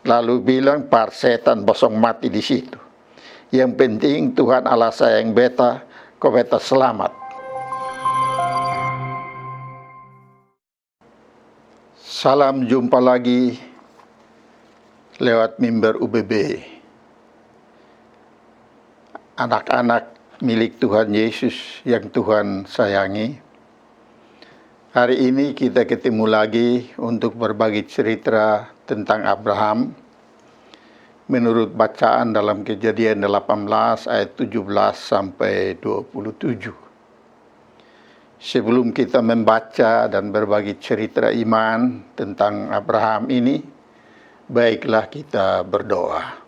lalu bilang par setan bosong mati di situ. Yang penting Tuhan Allah sayang beta, kau beta selamat. Salam jumpa lagi lewat mimbar UBB. Anak-anak milik Tuhan Yesus yang Tuhan sayangi. Hari ini kita ketemu lagi untuk berbagi cerita tentang Abraham menurut bacaan dalam Kejadian 18 ayat 17 sampai 27. Sebelum kita membaca dan berbagi cerita iman tentang Abraham ini, baiklah kita berdoa.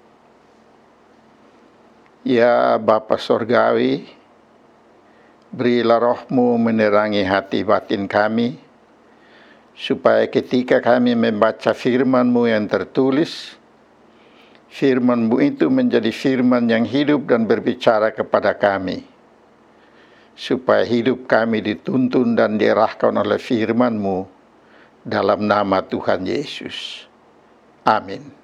Ya Bapa Sorgawi, berilah roh-Mu menerangi hati batin kami, supaya ketika kami membaca firman-Mu yang tertulis, firman-Mu itu menjadi firman yang hidup dan berbicara kepada kami, supaya hidup kami dituntun dan diarahkan oleh firman-Mu dalam nama Tuhan Yesus. Amin.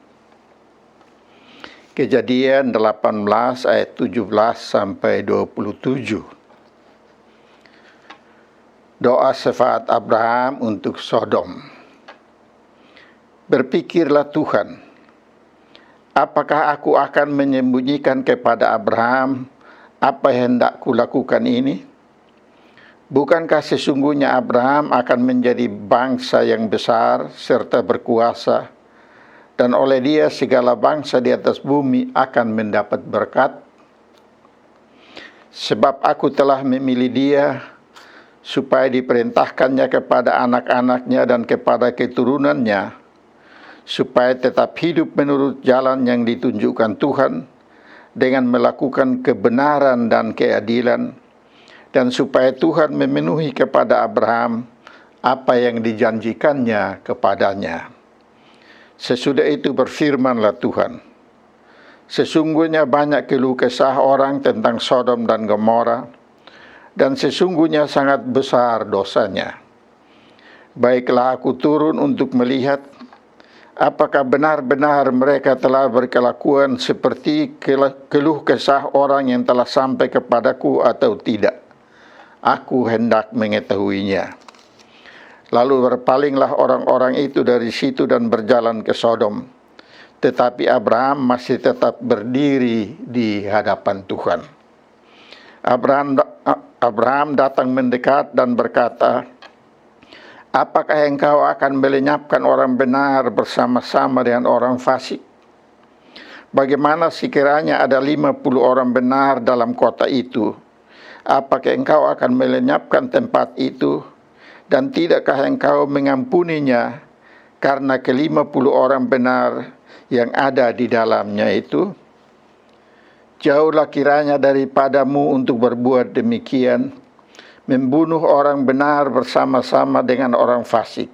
Kejadian 18 ayat 17 sampai 27. Doa syafaat Abraham untuk Sodom. Berpikirlah Tuhan, apakah aku akan menyembunyikan kepada Abraham apa yang hendak kulakukan ini? Bukankah sesungguhnya Abraham akan menjadi bangsa yang besar serta berkuasa, dan oleh dia segala bangsa di atas bumi akan mendapat berkat? Sebab aku telah memilih dia, supaya diperintahkannya kepada anak-anaknya dan kepada keturunannya, supaya tetap hidup menurut jalan yang ditunjukkan Tuhan, dengan melakukan kebenaran dan keadilan, dan supaya Tuhan memenuhi kepada Abraham apa yang dijanjikannya kepadanya. Sesudah itu berfirmanlah Tuhan, sesungguhnya banyak keluh kesah orang tentang Sodom dan Gomora, dan sesungguhnya sangat besar dosanya. Baiklah aku turun untuk melihat apakah benar-benar mereka telah berkelakuan seperti keluh kesah orang yang telah sampai kepadaku atau tidak. Aku hendak mengetahuinya. Lalu berpalinglah orang-orang itu dari situ dan berjalan ke Sodom. Tetapi Abraham masih tetap berdiri di hadapan Tuhan. Abraham datang mendekat dan berkata, apakah engkau akan melenyapkan orang benar bersama-sama dengan orang fasik? Bagaimana sekiranya ada 50 orang benar dalam kota itu? Apakah engkau akan melenyapkan tempat itu? Dan tidakkah engkau mengampuninya karena ke-50 orang benar yang ada di dalamnya itu? Jauhlah kiranya daripadamu untuk berbuat demikian, membunuh orang benar bersama-sama dengan orang fasik,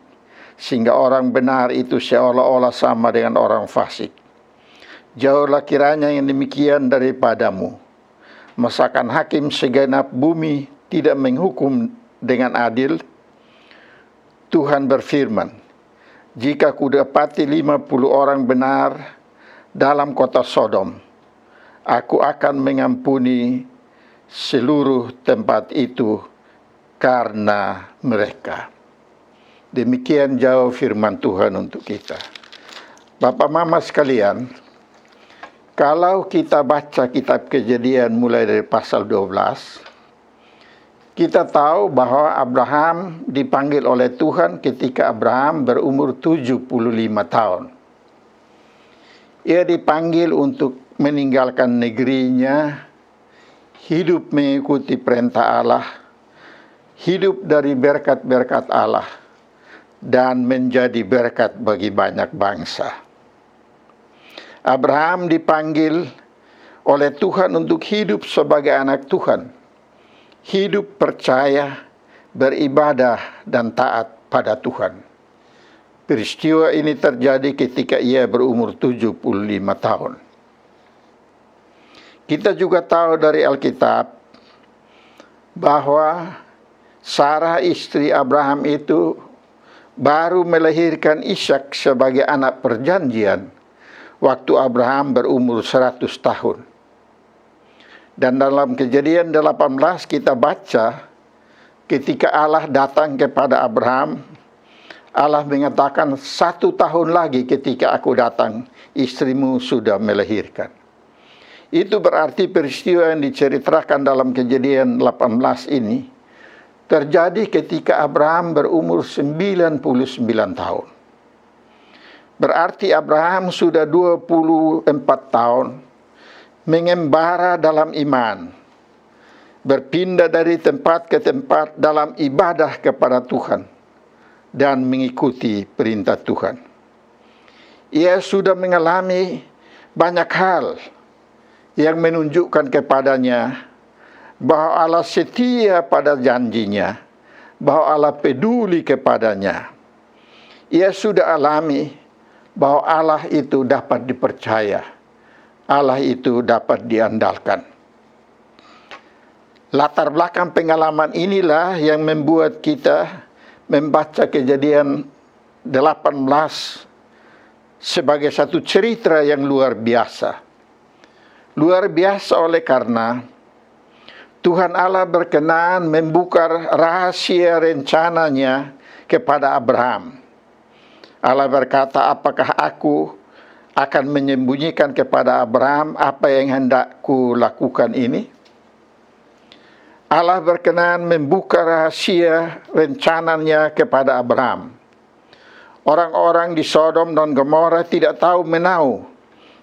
sehingga orang benar itu seolah-olah sama dengan orang fasik. Jauhlah kiranya yang demikian daripadamu. Masakan hakim segenap bumi tidak menghukum dengan adil? Tuhan berfirman, jika kudapati 50 orang benar dalam kota Sodom, aku akan mengampuni seluruh tempat itu karena mereka. Demikian jauh firman Tuhan untuk kita. Bapak Mama sekalian, kalau kita baca kitab Kejadian mulai dari pasal 12, kita tahu bahwa Abraham dipanggil oleh Tuhan ketika Abraham berumur 75 tahun. Ia dipanggil untuk meninggalkan negerinya, hidup mengikuti perintah Allah, hidup dari berkat-berkat Allah, dan menjadi berkat bagi banyak bangsa. Abraham dipanggil oleh Tuhan untuk hidup sebagai anak Tuhan, hidup percaya, beribadah, dan taat pada Tuhan. Peristiwa ini terjadi ketika ia berumur 75 tahun. Kita juga tahu dari Alkitab bahwa Sarah istri Abraham itu baru melahirkan Ishak sebagai anak perjanjian waktu Abraham berumur 100 tahun. Dan dalam Kejadian 18 kita baca ketika Allah datang kepada Abraham, Allah mengatakan 1 tahun lagi ketika aku datang, istrimu sudah melahirkan. Itu berarti peristiwa yang diceritakan dalam Kejadian 18 ini terjadi ketika Abraham berumur 99 tahun. Berarti Abraham sudah 24 tahun mengembara dalam iman, berpindah dari tempat ke tempat dalam ibadah kepada Tuhan dan mengikuti perintah Tuhan. Ia sudah mengalami banyak hal yang menunjukkan kepadanya bahwa Allah setia pada janjinya, bahwa Allah peduli kepadanya. Ia sudah alami bahwa Allah itu dapat dipercaya, Allah itu dapat diandalkan. Latar belakang pengalaman inilah yang membuat kita membaca Kejadian 18 sebagai satu cerita yang luar biasa. Luar biasa oleh karena Tuhan Allah berkenan membuka rahasia rencananya kepada Abraham. Allah berkata, apakah aku akan menyembunyikan kepada Abraham apa yang hendak ku lakukan ini? Allah berkenan membuka rahasia rencananya kepada Abraham. Orang-orang di Sodom dan Gomora tidak tahu menahu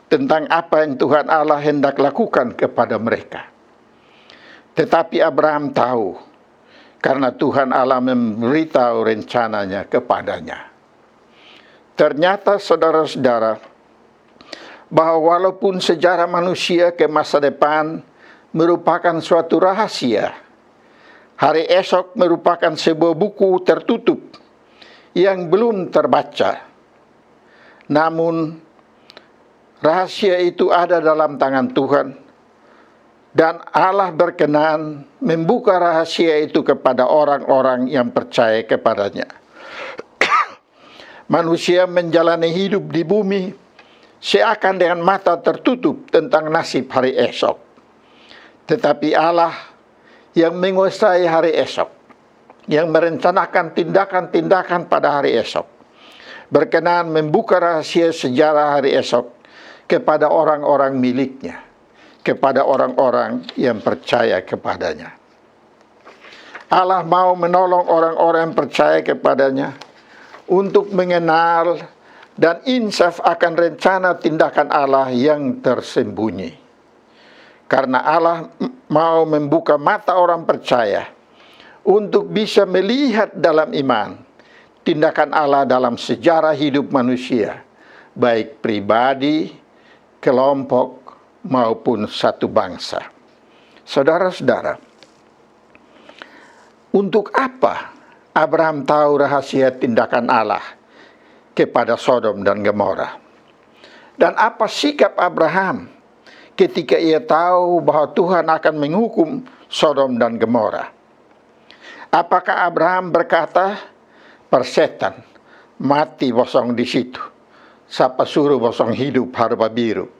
tentang apa yang Tuhan Allah hendak lakukan kepada mereka. Tetapi Abraham tahu, karena Tuhan Allah memberitahu rencananya kepadanya. Ternyata saudara-saudara, bahwa walaupun sejarah manusia ke masa depan merupakan suatu rahasia, hari esok merupakan sebuah buku tertutup yang belum terbaca. Namun, rahasia itu ada dalam tangan Tuhan, dan Allah berkenan membuka rahasia itu kepada orang-orang yang percaya kepadanya. Manusia menjalani hidup di bumi seakan dengan mata tertutup tentang nasib hari esok. Tetapi Allah yang menguasai hari esok, yang merencanakan tindakan-tindakan pada hari esok, berkenan membuka rahasia sejarah hari esok kepada orang-orang miliknya, kepada orang-orang yang percaya kepadanya. Allah mau menolong orang-orang yang percaya kepadanya untuk mengenal dan insaf akan rencana tindakan Allah yang tersembunyi. Karena Allah mau membuka mata orang percaya untuk bisa melihat dalam iman tindakan Allah dalam sejarah hidup manusia, baik pribadi, kelompok, maupun satu bangsa. Saudara-saudara, untuk apa Abraham tahu rahasia tindakan Allah kepada Sodom dan Gomora? Dan apa sikap Abraham ketika ia tahu bahwa Tuhan akan menghukum Sodom dan Gomora? Apakah Abraham berkata, persetan, mati bosong di situ, siapa suruh bosong hidup harba biru?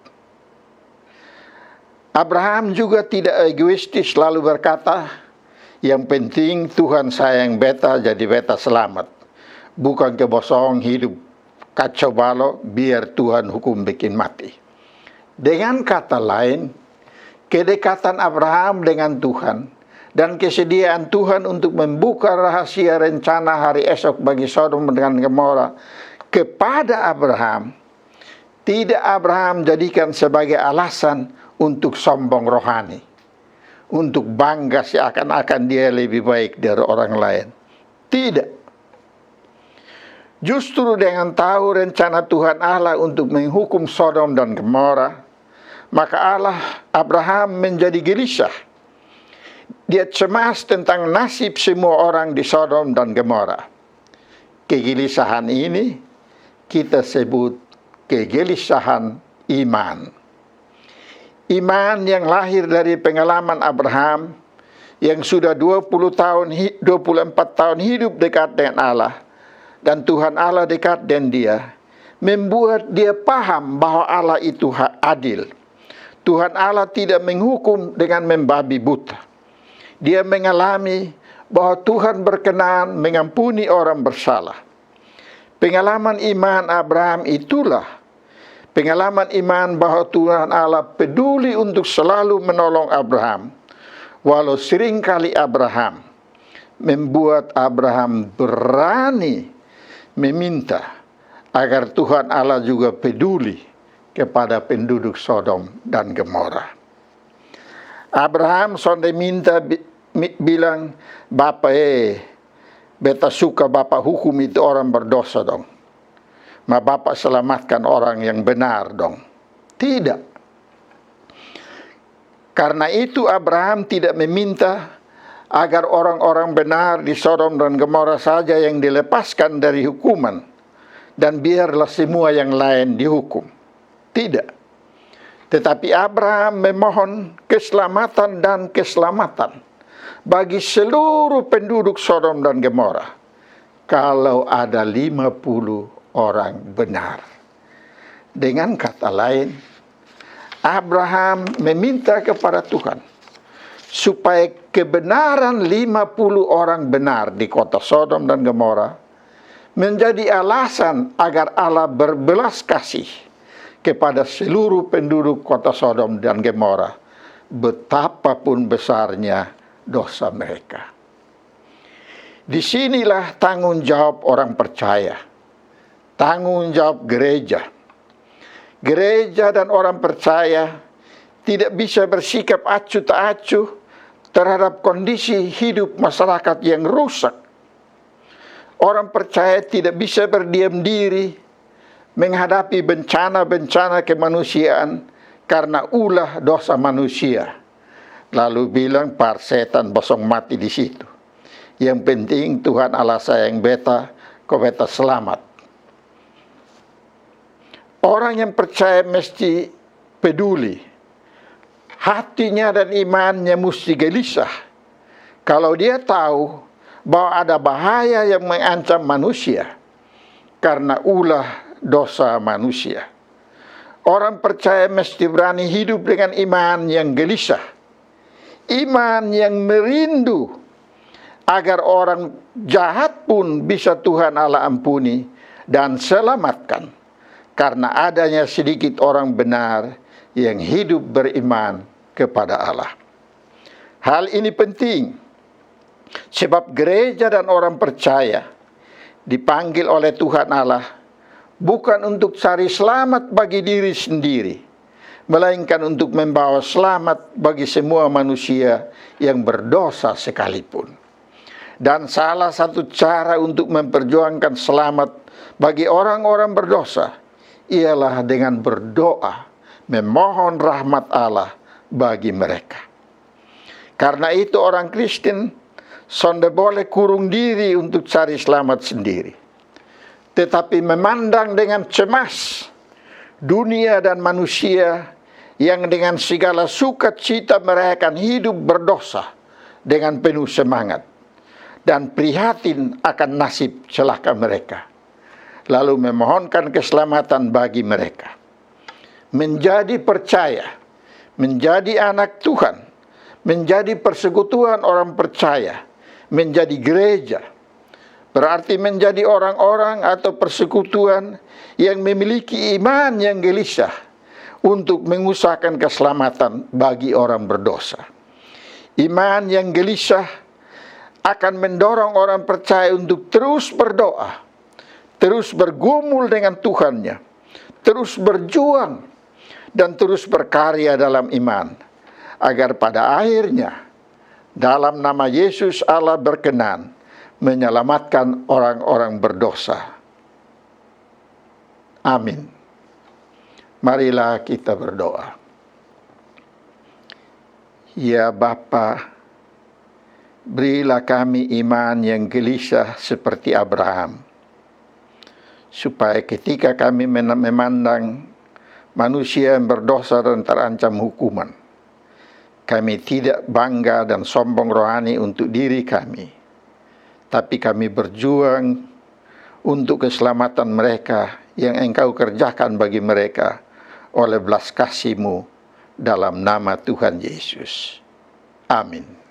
Abraham juga tidak egoistis lalu berkata, yang penting Tuhan sayang beta jadi beta selamat, bukan kebosong hidup kacau balau biar Tuhan hukum bikin mati. Dengan kata lain, kedekatan Abraham dengan Tuhan dan kesediaan Tuhan untuk membuka rahasia rencana hari esok bagi Sodom dan Gomora kepada Abraham, tidak Abraham jadikan sebagai alasan untuk sombong rohani, untuk bangga seakan-akan dia lebih baik dari orang lain. Tidak. Justru dengan tahu rencana Tuhan Allah untuk menghukum Sodom dan Gomora, maka Abraham menjadi gelisah. Dia cemas tentang nasib semua orang di Sodom dan Gomora. Kegelisahan ini kita sebut kegelisahan iman. Iman yang lahir dari pengalaman Abraham yang sudah 24 tahun hidup dekat dengan Allah, dan Tuhan Allah dekat dengan dia, membuat dia paham bahwa Allah itu adil. Tuhan Allah tidak menghukum dengan membabi buta. Dia mengalami bahwa Tuhan berkenan mengampuni orang bersalah. Pengalaman iman Abraham itulah pengalaman iman bahwa Tuhan Allah peduli untuk selalu menolong Abraham. Walau seringkali Abraham membuat Abraham berani meminta agar Tuhan Allah juga peduli kepada penduduk Sodom dan Gomora. Abraham sonde minta bilang, "Bapa beta suka Bapak hukum itu orang berdosa dong. Ma Bapak selamatkan orang yang benar dong." Tidak. Karena itu Abraham tidak meminta agar orang-orang benar di Sodom dan Gomora saja yang dilepaskan dari hukuman, dan biarlah semua yang lain dihukum. Tidak. Tetapi Abraham memohon keselamatan dan keselamatan bagi seluruh penduduk Sodom dan Gomora. Kalau ada 50 orang benar. Dengan kata lain, Abraham meminta kepada Tuhan supaya kebenaran 50 orang benar di kota Sodom dan Gomora menjadi alasan agar Allah berbelas kasih kepada seluruh penduduk kota Sodom dan Gomora, betapapun besarnya dosa mereka. Disinilah tanggung jawab orang percaya, tanggung jawab gereja. Gereja dan orang percaya tidak bisa bersikap acuh tak acuh terhadap kondisi hidup masyarakat yang rusak. Orang percaya tidak bisa berdiam diri menghadapi bencana-bencana kemanusiaan karena ulah dosa manusia. Lalu bilang, "Par setan bosong mati di situ. Yang penting Tuhan Allah sayang beta, kau beta selamat." Orang yang percaya mesti peduli. Hatinya dan imannya mesti gelisah. Kalau dia tahu bahwa ada bahaya yang mengancam manusia karena ulah dosa manusia. Orang percaya mesti berani hidup dengan iman yang gelisah. Iman yang merindu agar orang jahat pun bisa Tuhan Allah ampuni dan selamatkan, karena adanya sedikit orang benar yang hidup beriman kepada Allah. Hal ini penting, sebab gereja dan orang percaya dipanggil oleh Tuhan Allah bukan untuk cari selamat bagi diri sendiri, melainkan untuk membawa selamat bagi semua manusia yang berdosa sekalipun. Dan salah satu cara untuk memperjuangkan selamat bagi orang-orang berdosa ialah dengan berdoa, memohon rahmat Allah bagi mereka. Karena itu orang Kristen sonde boleh kurung diri untuk cari selamat sendiri, tetapi memandang dengan cemas dunia dan manusia yang dengan segala sukacita merayakan hidup berdosa dengan penuh semangat, dan prihatin akan nasib celaka mereka, lalu memohonkan keselamatan bagi mereka. Menjadi percaya, menjadi anak Tuhan, menjadi persekutuan orang percaya, menjadi gereja, berarti menjadi orang-orang atau persekutuan yang memiliki iman yang gelisah untuk mengusahakan keselamatan bagi orang berdosa. Iman yang gelisah akan mendorong orang percaya untuk terus berdoa, terus bergumul dengan Tuhannya, terus berjuang, dan terus berkarya dalam iman, agar pada akhirnya dalam nama Yesus Allah berkenan menyelamatkan orang-orang berdosa. Amin. Marilah kita berdoa. Ya Bapa, berilah kami iman yang gelisah seperti Abraham, supaya ketika kami memandang manusia yang berdosa dan terancam hukuman, kami tidak bangga dan sombong rohani untuk diri kami, tapi kami berjuang untuk keselamatan mereka yang Engkau kerjakan bagi mereka oleh belas kasih-Mu dalam nama Tuhan Yesus. Amin.